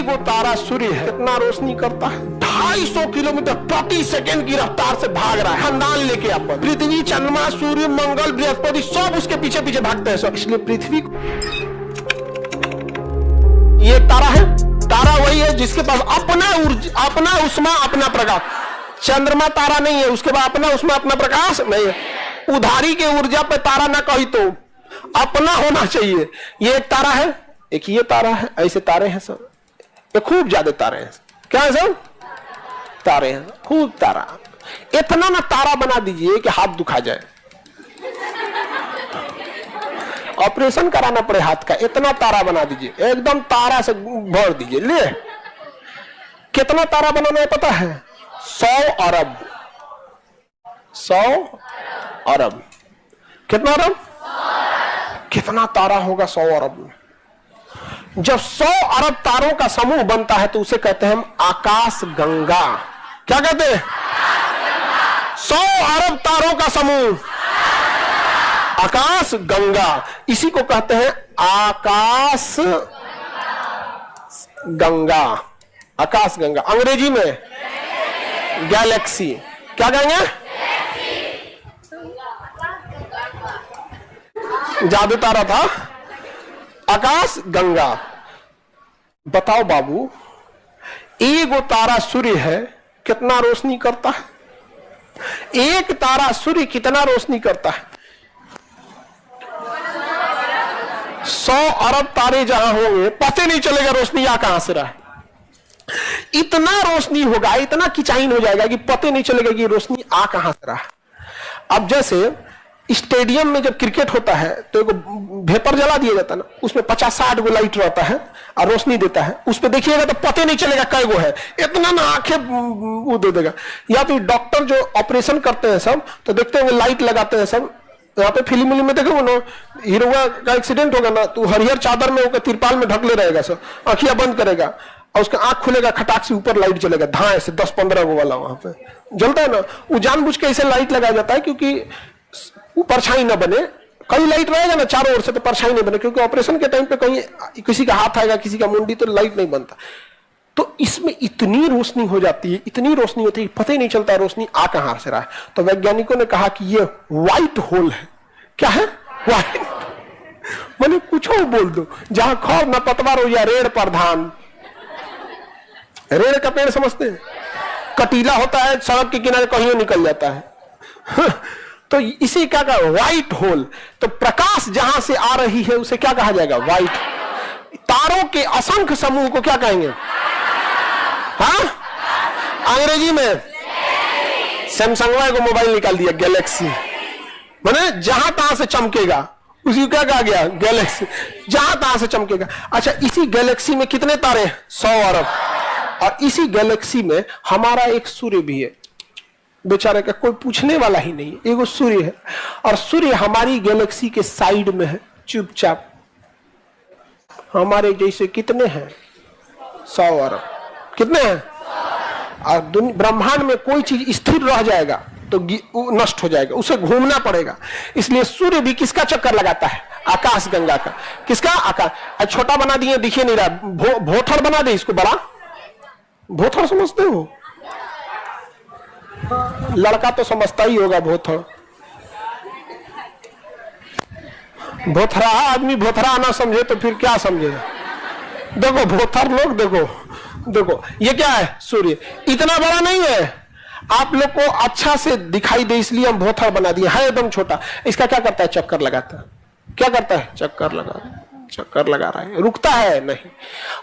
वो तारा सूर्य है, कितना रोशनी करता है? 250 किलोमीटर प्रति सेकंड की रफ्तार से भाग रहा है, खानदान लेके आप। पृथ्वी, चंद्रमा, सूर्य, मंगल, बृहस्पति सब उसके पीछे पीछे भागते हैं सब। इसलिए पृथ्वी ये तारा है। तारा वही है जिसके पास अपना ऊर्जा, अपना उष्मा, अपना प्रकाश। चंद्रमा तारा नहीं है, उसके बाद अपना उष्मा, अपना प्रकाश नहीं है। उधारी के ऊर्जा पे तारा ना कही तो अपना होना चाहिए। ये एक तारा है, एक ये तारा है, ऐसे तारे हैं सब। ये खूब ज्यादा तारे हैं। क्या है सब? तारे हैं, खूब तारा। इतना ना तारा बना दीजिए कि हाथ दुखा जाए, ऑपरेशन कराना पड़े हाथ का। इतना तारा बना दीजिए, एकदम तारा से भर दीजिए। ले कितना तारा बनाना है पता है? 100 अरब। 100 अरब। कितना अरब? कितना तारा होगा 100 अरब में? जब 100 अरब तारों का समूह बनता है तो उसे कहते हैं हम आकाश गंगा। क्या कहते हैं? 100 अरब तारों का समूह आकाश गंगा, इसी को कहते हैं आकाश गंगा। आकाश गंगा अंग्रेजी में गैलेक्सी। क्या कहेंगे? जादू तारा था आकाश गंगा। बताओ बाबू, एक तारा सूर्य है, कितना रोशनी करता है? एक तारा सूर्य कितना रोशनी करता है? 100 अरब तारे जहां होंगे पता नहीं चलेगा रोशनी आ कहां से रहा है। इतना रोशनी होगा, इतना किचाइन हो जाएगा कि पता नहीं चलेगा कि रोशनी आ कहां से रहा है। अब जैसे स्टेडियम में जब क्रिकेट होता है तो एक भेपर जला दिया जाता है ना, उसमें 50-60 गो लाइट रहता है और रोशनी देता है। उस पर देखिएगा तो पता नहीं चलेगा कै गो है, इतना ना आंखें वो दे देगा। या फिर डॉक्टर जो ऑपरेशन करते हैं सब तो देखते हैं लाइट लगाते हैं सब। यहाँ पे फिल्म में देखो ना, हीरो का एक्सीडेंट होगा ना तो हरिहर चादर में होकर तिरपाल में ढकले रहेगा सब, आंखियां बंद करेगा और उसका आंख खुलेगा, खटाक से ऊपर लाइट जलेगा, धाए से 10-15 गो वाला वहां पे जलता है ना। वो जानबूझ के ऐसे लाइट लगाया जाता है क्योंकि वो परछाई ना बने। कई लाइट रहेगा ना चारों ओर से तो परछाई नहीं बने, क्योंकि ऑपरेशन के टाइम पे कहीं किसी का हाथ आएगा, किसी का मुंडी, तो लाइट नहीं बनता। तो इसमें इतनी रोशनी हो जाती है, इतनी रोशनी होती है पता ही नहीं चलता रोशनी आ कहां से रहा है। तो वैज्ञानिकों ने कहा कि ये व्हाइट होल है। क्या है? व्हाइट। मैंने कुछ और बोल दो, जहां खौर न पतवार हो या रेड़ प्रधान। रेड़ का पेड़ समझते हैं? कटीला होता है, सड़क के किनारे कहीं निकल जाता है। तो इसी क्या कहा? White hole. तो प्रकाश जहां से आ रही है उसे क्या कहा जाएगा? व्हाइट। तारों के असंख्य समूह को क्या कहेंगे? हाँ, अंग्रेजी में सैमसंग को मोबाइल निकाल दिया गैलेक्सी, माने जहां तहां से चमकेगा, उसी को क्या कहा गया? गैलेक्सी। जहां तहां से चमकेगा। अच्छा, इसी गैलेक्सी में कितने तारे हैं? 100 अरब। और इसी गैलेक्सी में हमारा एक सूर्य भी है, बेचारे का कोई पूछने वाला ही नहीं, एगो सूर्य है। और सूर्य हमारी गैलेक्सी के साइड में है, चुपचाप। हमारे जैसे कितने हैं? 100 अरब। कितने हैं? और ब्रह्मांड में कोई चीज स्थिर रह जाएगा तो नष्ट हो जाएगा, उसे घूमना पड़ेगा। इसलिए सूर्य भी किसका चक्कर लगाता है? आकाश गंगा का। किसका? आकाश। छोटा बना दिए, दिखे नहीं रहा, भोथड़ बना दे इसको बड़ा। भोथड़ समझते हो? लड़का तो समझता ही होगा भोथड़। भोथरा आदमी भोथरा ना समझे तो फिर क्या समझेगा? देखो भोथर लोग, देखो ये क्या है? सूर्य। इतना बड़ा नहीं है, आप लोग को अच्छा से दिखाई दे इसलिए हम भोथर बना दिए, है एकदम छोटा। इसका क्या करता है? चक्कर लगाता है। क्या करता है? चक्कर लगा रहा है। रुकता है नहीं।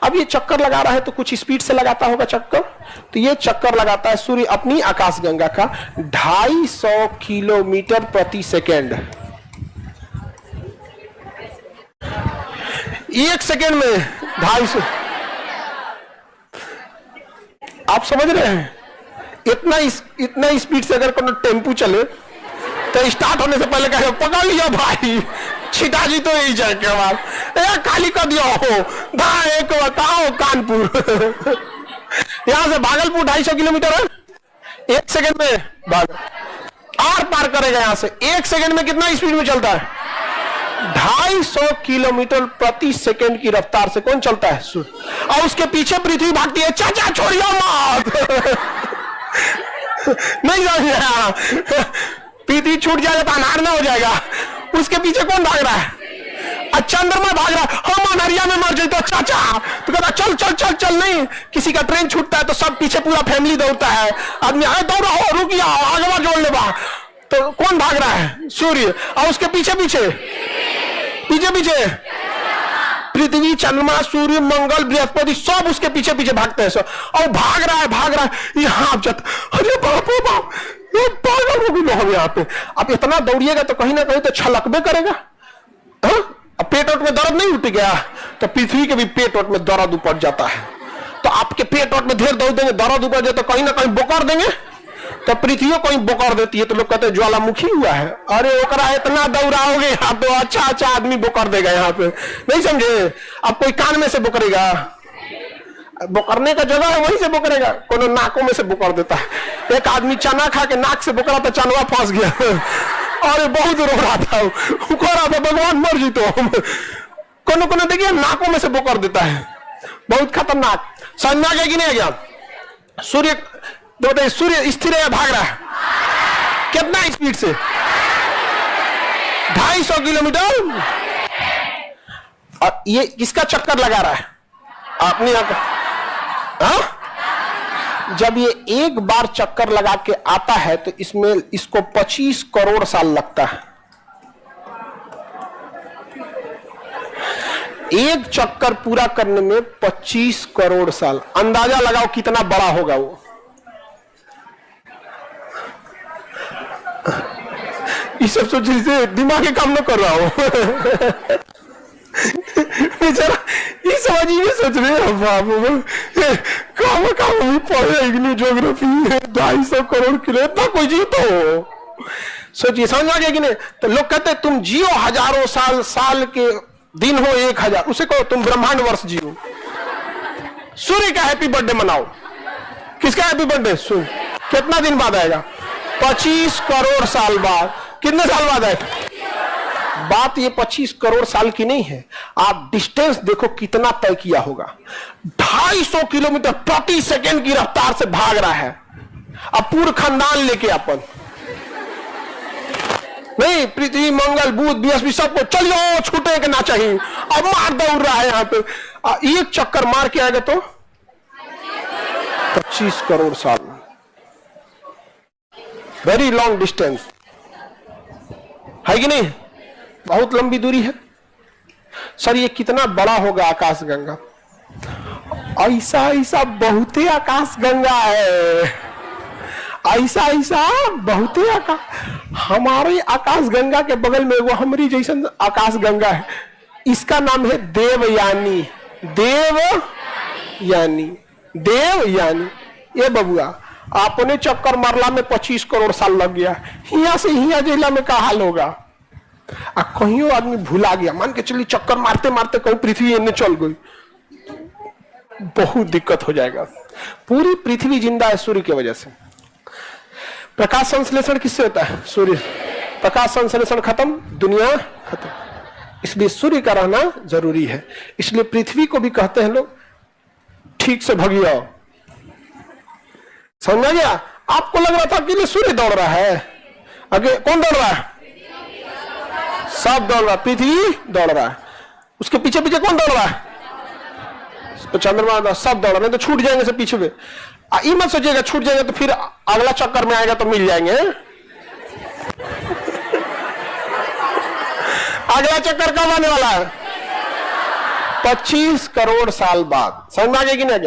अब ये चक्कर लगा रहा है तो कुछ स्पीड से लगाता होगा चक्कर, तो ये चक्कर लगाता है सूर्य अपनी आकाश गंगा का 250 किलोमीटर प्रति सेकेंड। 1 सेकेंड में 250। आप समझ रहे हैं? इतना स्पीड से अगर कोई टेम्पू चले तो स्टार्ट होने से पहले कहे पकड़ लिया भाई, छिटा जी तो यही जाए के बाद खाली कर दिया हो। एक बताओ कानपुर यहां से भागलपुर 250 किलोमीटर है, 1 सेकंड में भाग आर पार करेगा। यहां से 1 सेकंड में कितना स्पीड में चलता है? 250 किलोमीटर प्रति सेकंड की रफ्तार से कौन चलता है? सूर्य। और उसके पीछे पृथ्वी भागती है, चाचा छोड़ियो मत। नहीं समझ, पृथ्वी छूट जाएगा तो अनार ना हो जाएगा। उसके पीछे कौन भाग रहा है? चंद्रमा भाग रहा है। हम अनहरिया में मर जाए तो चाचा, तो कहता चल चल चल चल। नहीं, किसी का ट्रेन छूटता है तो सब पीछे पूरा फैमिली दौड़ता है। आदमी आए दौड़ा हो, रुक गया, आगे जोड़ ले बा। तो कौन भाग रहा है? सूर्य। और उसके पीछे पीछे पीछे पीछे पृथ्वी, चंद्रमा, सूर्य, मंगल, बृहस्पति सब उसके पीछे पीछे भागते हैं। और भाग रहा है यहाँ जत, अरे बाप रे बाप, ये पागल हो गए लोग यहाँ पे। अब इतना दौड़िएगा तो कहीं ना कहीं तो छलकबे करेगा। अब पेट वोट में दर्द नहीं उठ गया तो पृथ्वी के भी पेट वोट में दर्द उपड़ जाता है। तो आपके पेट वोट में ढेर दौड़ देंगे, दर्द उपड़ जाए तो कहीं ना कहीं बोकर देंगे। तो पृथ्वी कहीं बोकर देती है तो लोग कहते हैं ज्वालामुखी हुआ है। अरे ओकरा इतना दौड़ाओगे यहाँ तो अच्छा आदमी बोकर देगा यहाँ पे। नहीं समझे? अब कोई कान में से बोकरेगा, बोकरने का जगह है वहीं से बोकरेगा। कोनो नाकों में से बोकर देता है। एक आदमी चना खा के नाक से बोकरा तो चनवा फंस गया। अरे बहुत रो रहा था, भगवान मर जी। तो कोनो देखिए नाकों में से बोकर देता है, बहुत खतरनाक। समझ में आ गया कि नहीं आ गया? सूर्य स्थिर है, भाग रहा है कितना स्पीड से? 250 किलोमीटर। और ये किसका चक्कर लगा रहा है? अपनी जब ये एक बार चक्कर लगा के आता है तो इसको 25 करोड़ साल लगता है। एक चक्कर पूरा करने में 25 करोड़ साल। अंदाजा लगाओ कितना बड़ा होगा वो। ये सब सोच से दिमाग काम न कर रहा हो। बेचारा ये समझ ही नहीं सोच रहे। काम पढ़े ज्योग्राफी 250 करोड़ किलो, इतना कोई जी तो सोचिए। समझ आ गया कि नहीं? तो लोग कहते हैं तुम जियो हजारों साल, साल के दिन हो 1000, उसे कहो तुम ब्रह्मांड वर्ष जियो। सूर्य का हैप्पी बर्थडे मनाओ। किसका हैप्पी बर्थडे? सूर्य। कितना दिन बाद आएगा? 25 करोड़ साल बाद। कितने साल बाद आएगा? बात ये 25 करोड़ साल की नहीं है। आप डिस्टेंस देखो कितना तय किया होगा। 250 किलोमीटर प्रति सेकंड की रफ्तार से भाग रहा है। अब पूर्ण खानदान लेके अपन, नहीं पृथ्वी, मंगल, बुध, बृहस्पति सबको चल जाओ, छूटे के ना चाहिए। अब मार दौड़ रहा है यहाँ पे। एक चक्कर मार के आएगा तो 25 करोड़ साल। वेरी लॉन्ग डिस्टेंस है कि नहीं? बहुत लंबी दूरी है। सर ये कितना बड़ा होगा आकाशगंगा? ऐसा बहुत ही आकाशगंगा है। ऐसा बहुत ही हमारे आकाशगंगा के बगल में वो हमारी जैसन आकाशगंगा है। इसका नाम है देवयानी। देवयानी। ये बबुआ आपने चक्कर मारला में 25 करोड़ साल लग गया। हिया से हिया जिला में का हाल होगा? कहीं आदमी भूला गया, मान के चलिए चक्कर मारते मारते कहीं पृथ्वी इन्हें चल गई, बहुत दिक्कत हो जाएगा। पूरी पृथ्वी जिंदा है सूर्य की वजह से। प्रकाश संश्लेषण किससे होता है? सूर्य। प्रकाश संश्लेषण खत्म, दुनिया खत्म। इसलिए सूर्य का रहना जरूरी है। इसलिए पृथ्वी को भी कहते हैं लोग ठीक से भगियो। समझ गया? आपको लग रहा था कि सूर्य दौड़ रहा है, आगे कौन दौड़ रहा है? सब दौड़ रहा है, पृथ्वी दौड़ रहा है। उसके पीछे पीछे कौन दौड़ रहा है? चंद्रमा, सब दौड़ रहे हैं। तो छूट जाएंगे सब पीछे में। ये मत सोचिएगा छूट जाएंगे तो फिर अगला चक्कर में आएगा तो मिल जाएंगे। अगला चक्कर कब आने वाला है? 25 करोड़ साल बाद। समझ में आ गया कि नहीं?